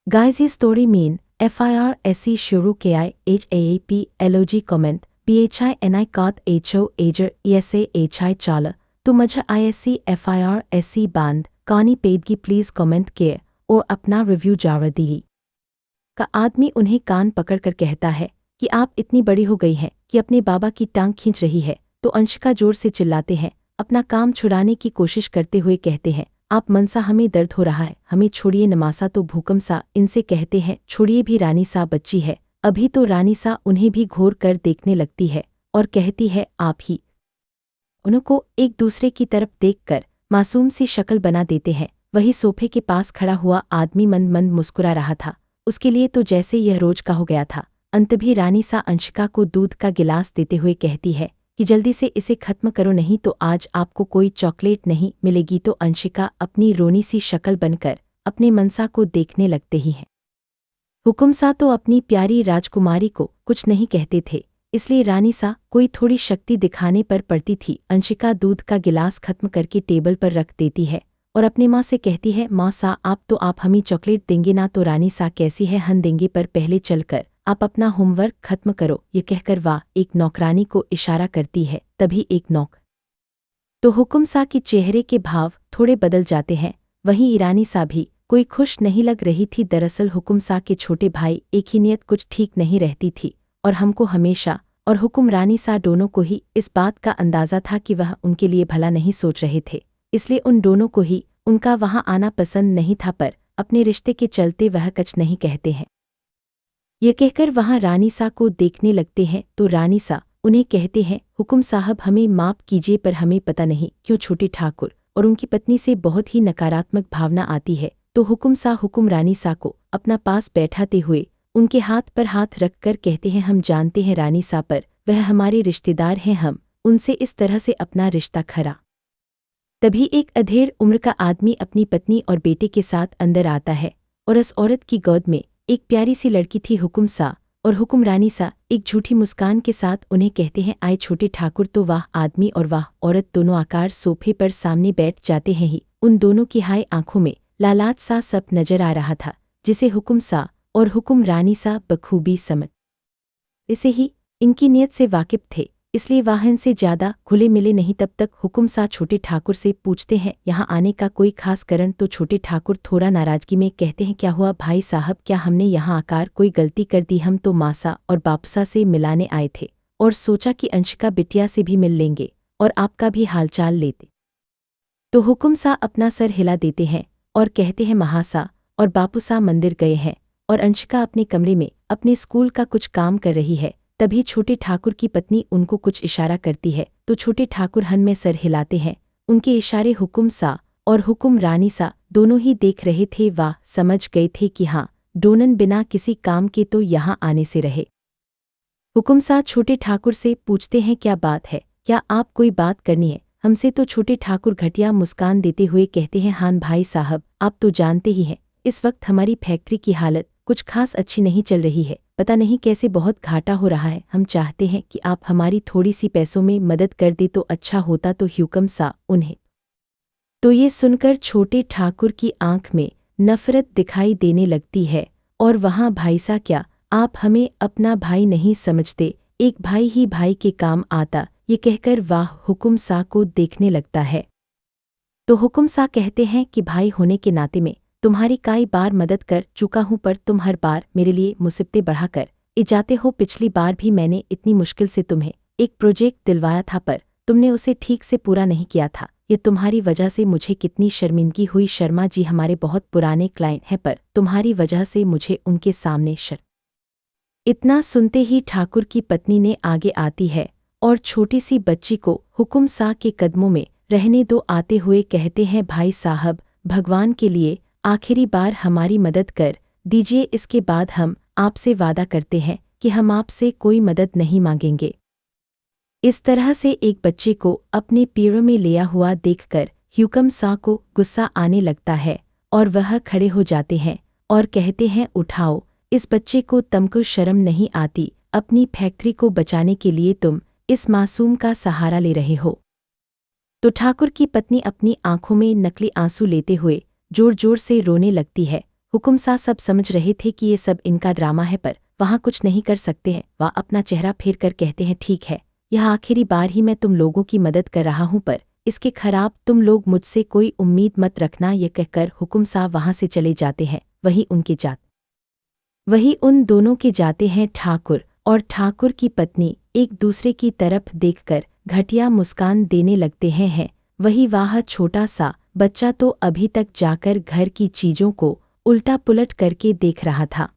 Guys, ये story mean FIRSE शुरू KIHAAP LOG comment PHINI कात HO एजर ESA HI चाल तो मझ ISC FIRSE बांध कहानी पेदगी प्लीज कमेंट के और अपना रिव्यू जावर दी का आदमी उन्हें कान पकड़कर कहता है कि आप इतनी बड़ी हो गई हैं कि अपने बाबा की टांग खींच रही है। तो अंशिका जोर से चिल्लाते हैं, अपना काम छुड़ाने की कोशिश करते हुए कहते हैं, आप मनसा हमें दर्द हो रहा है, हमें छोड़िए। नमासा तो भूकंप सा इनसे कहते हैं, छोड़िए भी रानी सा बच्ची है अभी। तो रानी सा उन्हें भी घूर कर देखने लगती है और कहती है, आप ही उनको एक दूसरे की तरफ देखकर मासूम सी शक्ल बना देते हैं। वही सोफे के पास खड़ा हुआ आदमी मंद मंद मुस्कुरा रहा था। उसके लिए तो जैसे यह रोज का हो गया था। अंत भी रानी सा अंशिका को दूध का गिलास देते हुए कहती है कि जल्दी से इसे खत्म करो, नहीं तो आज आपको कोई चॉकलेट नहीं मिलेगी। तो अंशिका अपनी रोनी सी शक्ल बनकर अपने मनसा को देखने लगते ही हैं। हुकुम सा तो अपनी प्यारी राजकुमारी को कुछ नहीं कहते थे, इसलिए रानी सा कोई थोड़ी शक्ति दिखाने पर पड़ती थी। अंशिका दूध का गिलास खत्म करके टेबल पर रख देती है और अपनी माँ से कहती है, माँ सा आप हमें चॉकलेट देंगे ना? तो रानी सा कैसी है, हन देंगे, पर पहले चलकर आप अपना होमवर्क खत्म करो। ये कहकर वाह एक नौकरानी को इशारा करती है। तभी एक नौक तो हुकुम सा के चेहरे के भाव थोड़े बदल जाते हैं। वहीं ईरानी सा भी कोई खुश नहीं लग रही थी। दरअसल हुकुम सा के छोटे भाई एक ही नियत कुछ ठीक नहीं रहती थी और हमको हमेशा और हुकुम रानी सा दोनों को ही इस बात का अंदाज़ा था कि वह उनके लिए भला नहीं सोच रहे थे, इसलिए उन दोनों को ही उनका वहां आना पसंद नहीं था। पर अपने रिश्ते के चलते वह कुछ नहीं कहते हैं। ये कहकर वहां रानी सा को देखने लगते हैं तो रानी सा उन्हें कहते हैं, हुकुम साहब हमें माफ़ कीजिए, पर हमें पता नहीं क्यों छोटे ठाकुर और उनकी पत्नी से बहुत ही नकारात्मक भावना आती है। तो हुकुम सा हुकुम रानी सा को अपना पास बैठाते हुए उनके हाथ पर हाथ रखकर कहते हैं, हम जानते हैं रानी सा, पर वह हमारे रिश्तेदार हैं, हम उनसे इस तरह से अपना रिश्ता खरा। तभी एक अधेड़ उम्र का आदमी अपनी पत्नी और बेटे के साथ अंदर आता है और उस औरत की गोद में एक प्यारी सी लड़की थी। हुकुम सा और हुकुम रानी सा एक झूठी मुस्कान के साथ उन्हें कहते हैं, आए छोटे ठाकुर। तो वाह आदमी और वाह औरत दोनों आकार सोफे पर सामने बैठ जाते हैं ही उन दोनों की हाय आंखों में लालात सा सब नजर आ रहा था, जिसे हुकुम सा और हुकुम रानी सा बखूबी समझ इसे ही इनकी नीयत से वाकिफ थे, इसलिए वाहन से ज्यादा खुले मिले नहीं। तब तक हुकुम सा छोटे ठाकुर से पूछते हैं, यहाँ आने का कोई खास कारण? तो छोटे ठाकुर थोड़ा नाराजगी में कहते हैं, क्या हुआ भाई साहब, क्या हमने यहाँ आकर कोई गलती कर दी? हम तो मासा और बापसा से मिलाने आए थे और सोचा कि अंशिका बिटिया से भी मिल लेंगे और आपका भी हालचाल लेते। तो हुकुम सा अपना सर हिला देते हैं और कहते हैं, महासा और बापूसा मंदिर गए हैं और अंशिका अपने कमरे में अपने स्कूल का कुछ काम कर रही है। तभी छोटे ठाकुर की पत्नी उनको कुछ इशारा करती है तो छोटे ठाकुर हन में सर हिलाते हैं। उनके इशारे हुकुम सा और हुकुम रानी सा दोनों ही देख रहे थे। वाह समझ गए थे कि हाँ डोनन बिना किसी काम के तो यहाँ आने से रहे। हुकुम सा छोटे ठाकुर से पूछते हैं, क्या बात है, क्या आप कोई बात करनी है हमसे? तो छोटे ठाकुर घटिया मुस्कान देते हुए कहते हैं, हान भाई साहब आप तो जानते ही हैं इस वक्त हमारी फैक्ट्री की हालत कुछ खास अच्छी नहीं चल रही है, पता नहीं कैसे बहुत घाटा हो रहा है। हम चाहते हैं कि आप हमारी थोड़ी सी पैसों में मदद कर दे तो अच्छा होता। तो हुकुम सा उन्हें तो ये सुनकर छोटे ठाकुर की आंख में नफरत दिखाई देने लगती है और वहाँ भाई सा, क्या आप हमें अपना भाई नहीं समझते? एक भाई ही भाई के काम आता। ये कहकर वाह हुकुम सा को देखने लगता है। तो हुकुम सा कहते हैं कि भाई होने के नाते में तुम्हारी कई बार मदद कर चुका हूं, पर तुम हर बार मेरे लिए मुसीबतें बढ़ाकर जाते हो। पिछली बार भी मैंने इतनी मुश्किल से तुम्हें एक प्रोजेक्ट दिलवाया था, पर तुमने उसे ठीक से पूरा नहीं किया था। ये तुम्हारी वजह से मुझे कितनी शर्मिंदगी हुई। शर्मा जी हमारे बहुत पुराने क्लाइंट हैं, पर तुम्हारी वजह से मुझे उनके सामने इतना सुनते ही ठाकुर की पत्नी ने आगे आती है और छोटी सी बच्ची को हुकुम सा के कदमों में रहने दो आते हुए कहते हैं, भाई साहब भगवान के लिए आखिरी बार हमारी मदद कर दीजिए, इसके बाद हम आपसे वादा करते हैं कि हम आपसे कोई मदद नहीं मांगेंगे। इस तरह से एक बच्चे को अपने पैरों में लिया हुआ देखकर हुकुम सा को गुस्सा आने लगता है और वह खड़े हो जाते हैं और कहते हैं, उठाओ इस बच्चे को, तुमको शर्म नहीं आती? अपनी फैक्ट्री को बचाने के लिए तुम इस मासूम का सहारा ले रहे हो। तो ठाकुर की पत्नी अपनी आंखों में नकली आंसू लेते हुए जोर जोर से रोने लगती है हुकुम सा सब समझ रहे थे कि ये सब इनका ड्रामा है, पर वहाँ कुछ नहीं कर सकते हैं। वह अपना चेहरा फेर कर कहते हैं, ठीक है, यह आखिरी बार ही मैं तुम लोगों की मदद कर रहा हूँ, पर इसके खराब तुम लोग मुझसे कोई उम्मीद मत रखना। ये कहकर हुकुम साहब वहाँ से चले जाते हैं। वही उन दोनों के जाते हैं ठाकुर और ठाकुर की पत्नी एक दूसरे की तरफ देखकर घटिया मुस्कान देने लगते हैं। वही वह छोटा सा बच्चा तो अभी तक जाकर घर की चीजों को उल्टा पुलट करके देख रहा था।